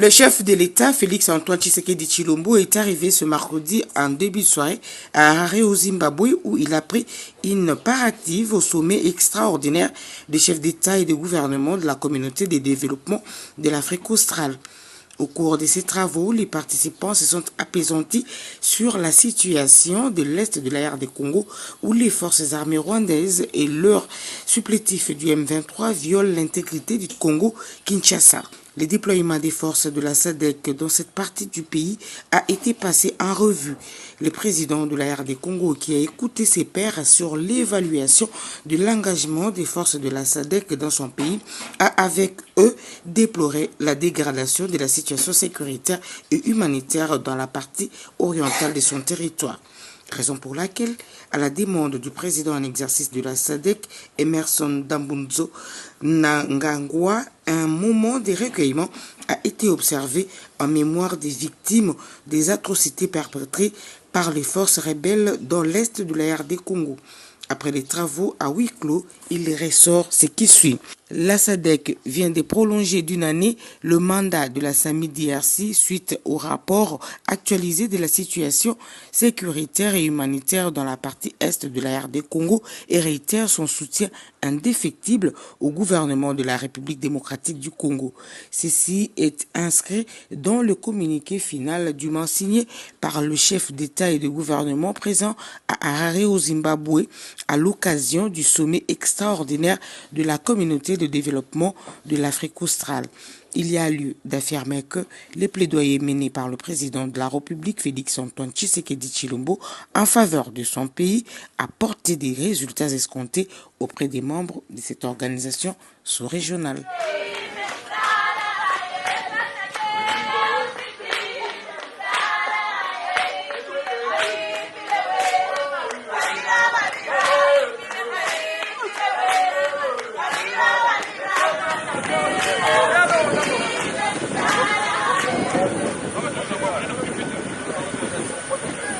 Le chef de l'État, Félix-Antoine Tshisekedi Tshilombo, est arrivé ce mercredi en début de soirée à Harare au Zimbabwe où il a pris une part active au sommet extraordinaire des chefs d'État et de gouvernement de la communauté de développement de l'Afrique australe. Au cours de ces travaux, les participants se sont apaisantis sur la situation de l'Est de la RD Congo où les forces armées rwandaises et leurs supplétifs du M23 violent l'intégrité du Congo-Kinshasa. Le déploiement des forces de la SADC dans cette partie du pays a été passé en revue. Le président de la RD Congo, qui a écouté ses pairs sur l'évaluation de l'engagement des forces de la SADC dans son pays, a avec eux déploré la dégradation de la situation sécuritaire et humanitaire dans la partie orientale de son territoire. Raison pour laquelle, à la demande du président en exercice de la SADC, Emerson Dambunzo Mnangagwa, un moment de recueillement a été observé en mémoire des victimes des atrocités perpétrées par les forces rebelles dans l'est de la RD Congo. Après les travaux à huis clos, il ressort ce qui suit. La SADC vient de prolonger d'une année le mandat de la SAMI-DRC suite au rapport actualisé de la situation sécuritaire et humanitaire dans la partie est de la RD Congo et réitère son soutien indéfectible au gouvernement de la République démocratique du Congo. Ceci est inscrit dans le communiqué final dûment signé par le chef d'État et de gouvernement présent à Harare au Zimbabwe à l'occasion du sommet extraordinaire de la communauté de développement de l'Afrique australe. Il y a lieu d'affirmer que les plaidoyers menés par le président de la République, Félix-Antoine Tshisekedi Tshilombo, en faveur de son pays, a porté des résultats escomptés auprès des membres de cette organisation sous-régionale.